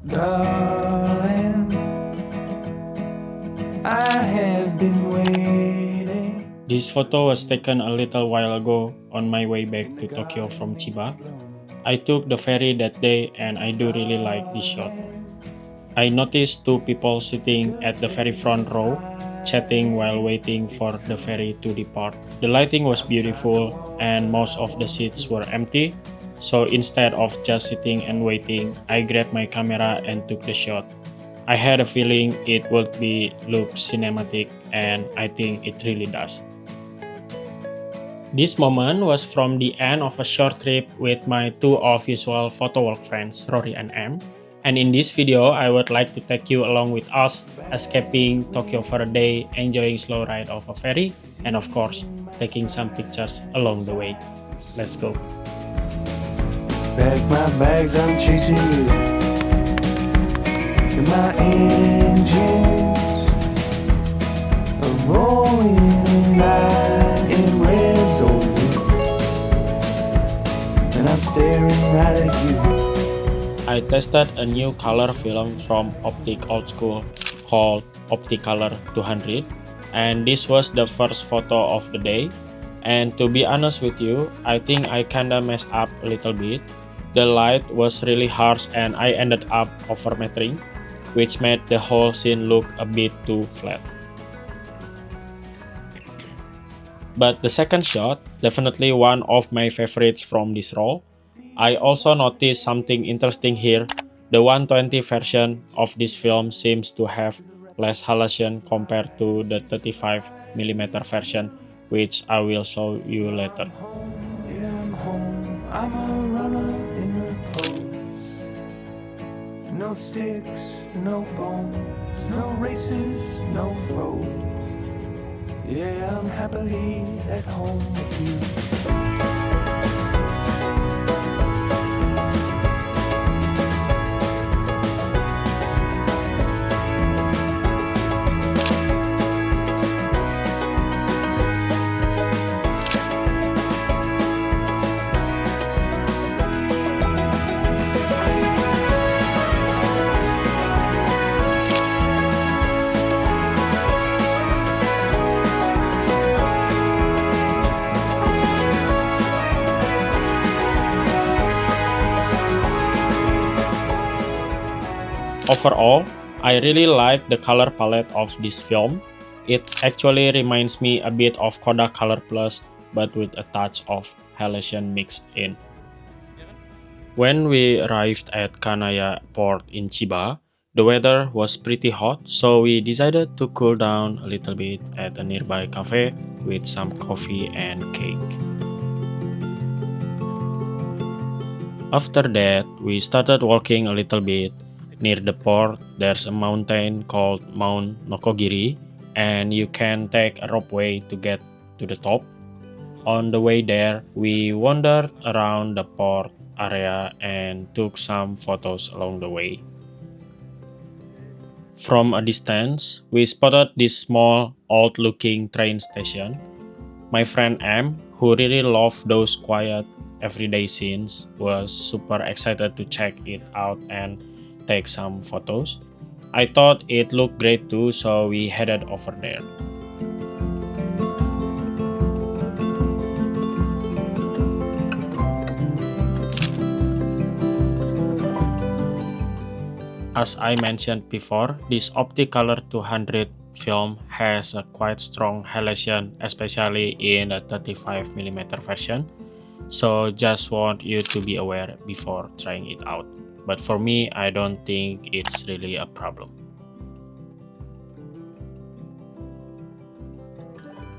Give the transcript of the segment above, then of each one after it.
Darling, I have been waiting. This photo was taken a little while ago on my way back to Tokyo from Chiba. I took the ferry that day and I do really like this shot. I noticed two people sitting at the very front row, chatting while waiting for the ferry to depart. The lighting was beautiful and most of the seats were empty, so instead of just sitting and waiting, I grabbed my camera and took the shot. I had a feeling it would be look cinematic and I think it really does. This moment was from the end of a short trip with my two of usual photowalk friends, Rory and Em. And in this video, I would like to take you along with us, escaping Tokyo for a day, enjoying slow ride of a ferry, and of course, taking some pictures along the way. Let's go. Pack my bags, I'm chasing you. And my engines are rolling and I am resolute. And I'm staring right at you. I tested a new color film from Optic Old School called Opticolor 200, and this was the first photo of the day. And to be honest with you, I think I kinda messed up a little bit. The light was really harsh and I ended up overmattering, which made the whole scene look a bit too flat. But the second shot, definitely one of my favorites from this roll. I also noticed something interesting here. The 120 version of this film seems to have less halation compared to the 35mm version, which I will show you later. Yeah, I'm home. I'm a runner in repose. No sticks, no bones, no races, no foes. Yeah, I'm happily at home with you. Overall, I really like the color palette of this film. It actually reminds me a bit of Kodak Color Plus, but with a touch of halation mixed in. When we arrived at Kanaya Port in Chiba, the weather was pretty hot, so we decided to cool down a little bit at a nearby cafe with some coffee and cake. After that, we started walking a little bit. Near the port, there's a mountain called Mount Nokogiri, and you can take a ropeway to get to the top. On the way there, we wandered around the port area and took some photos along the way. From a distance, we spotted this small, old-looking train station. My friend M, who really loved those quiet, everyday scenes, was super excited to check it out and take some photos. I thought it looked great too, so we headed over there. As I mentioned before, this Opticolor 200 film has a quite strong halation, especially in the 35mm version. So just want you to be aware before trying it out. But for me, I don't think it's really a problem.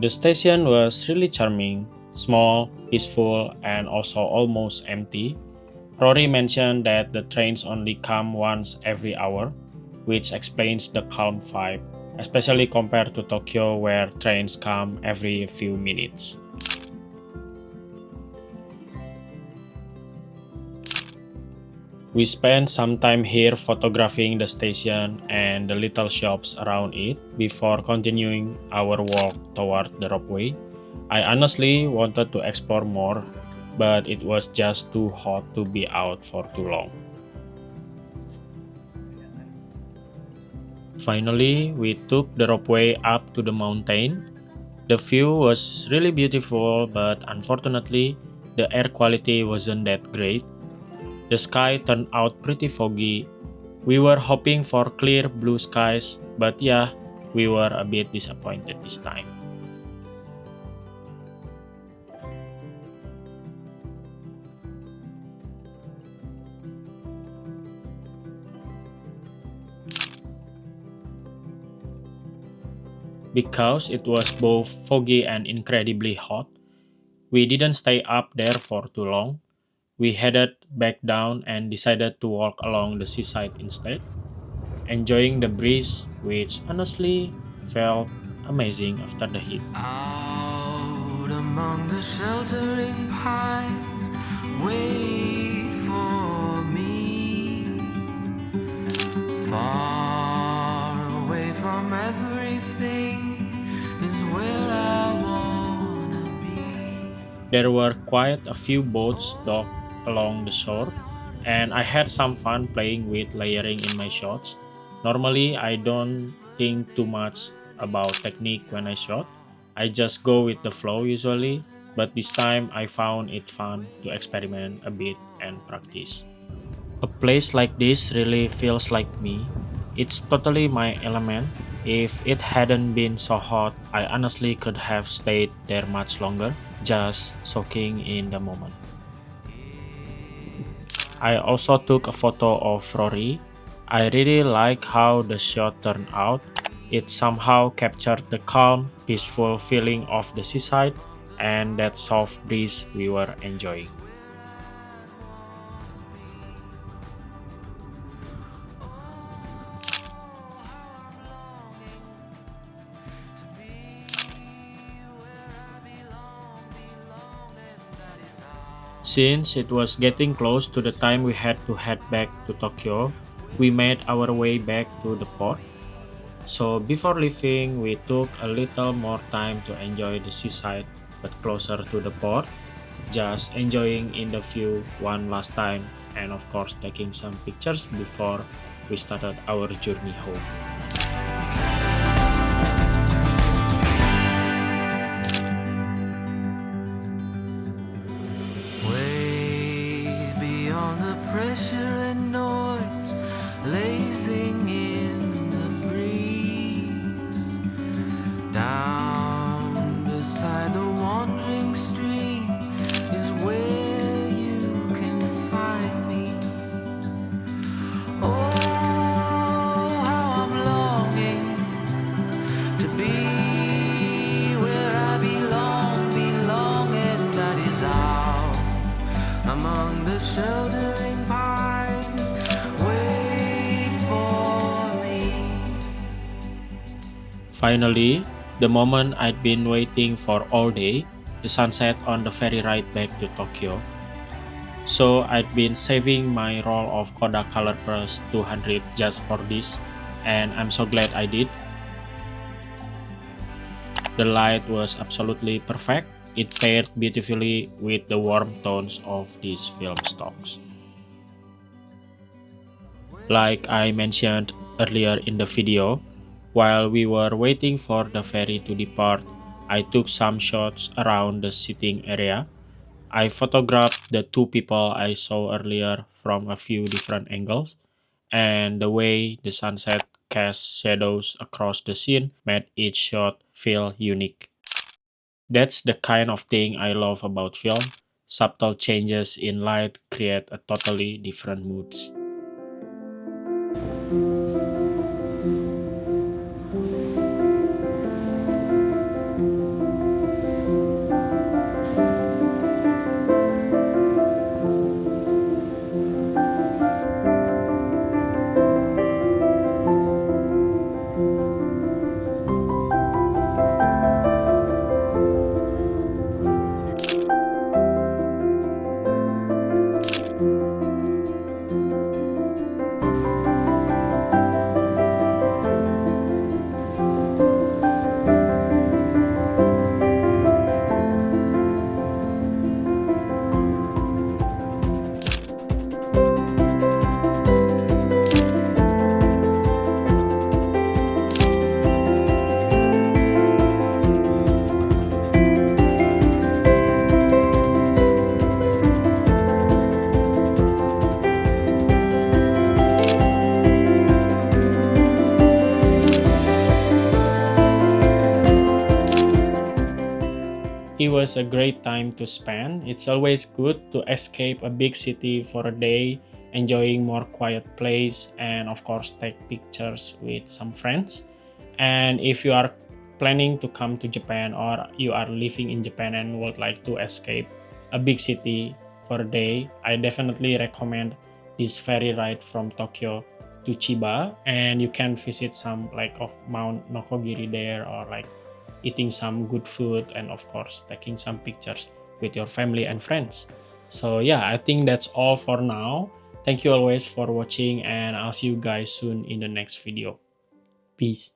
The station was really charming, small, peaceful, and also almost empty. Rory mentioned that the trains only come once every hour, which explains the calm vibe, especially compared to Tokyo where trains come every few minutes. We spent some time here photographing the station and the little shops around it before continuing our walk toward the ropeway. I honestly wanted to explore more, but it was just too hot to be out for too long. Finally, we took the ropeway up to the mountain. The view was really beautiful, but unfortunately, the air quality wasn't that great. The sky turned out pretty foggy. We were hoping for clear blue skies, but yeah, we were a bit disappointed this time. Because it was both foggy and incredibly hot, we didn't stay up there for too long. We headed back down and decided to walk along the seaside instead, enjoying the breeze, which honestly felt amazing after the heat. Out among the sheltering pines, wait for me. Far away from everything is where I wanna be. There were quite a few boats docked along the shore, and I had some fun playing with layering in my shots. Normally, I don't think too much about technique when I shot. I just go with the flow usually, but this time I found it fun to experiment a bit and practice. A place like this really feels like me. It's totally my element. If it hadn't been so hot, I honestly could have stayed there much longer, just soaking in the moment. I also took a photo of Rory. I really like how the shot turned out. It somehow captured the calm, peaceful feeling of the seaside and that soft breeze we were enjoying. Since it was getting close to the time we had to head back to Tokyo, we made our way back to the port. So before leaving, we took a little more time to enjoy the seaside but closer to the port, just enjoying in the view one last time and of course taking some pictures before we started our journey home. Way beyond the pressure and noise, lazing in the breeze. Down beside the wandering stream is where you can find me. Oh, how I'm longing to be where I belong, and that is out among the sheltering pines. Wait for me. Finally, the moment I'd been waiting for all day, the sunset on the ferry ride back to Tokyo. So I'd been saving my roll of Kodak Color Plus 200 just for this, and I'm so glad I did. The light was absolutely perfect. It paired beautifully with the warm tones of these film stocks. Like I mentioned earlier in the video, while we were waiting for the ferry to depart, I took some shots around the sitting area. I photographed the two people I saw earlier from a few different angles, and the way the sunset cast shadows across the scene made each shot feel unique. That's the kind of thing I love about film. Subtle changes in light create a totally different moods. was a great time to spend. It's always good to escape a big city for a day, enjoying more quiet place, and of course take pictures with some friends. And if you are planning to come to Japan or you are living in Japan and would like to escape a big city for a day, I definitely recommend this ferry ride from Tokyo to Chiba, and you can visit some like of Mount Nokogiri there, or like eating some good food, and of course taking some pictures with your family and friends. So yeah, I think that's all for now. Thank you always for watching, and I'll see you guys soon in the next video. Peace.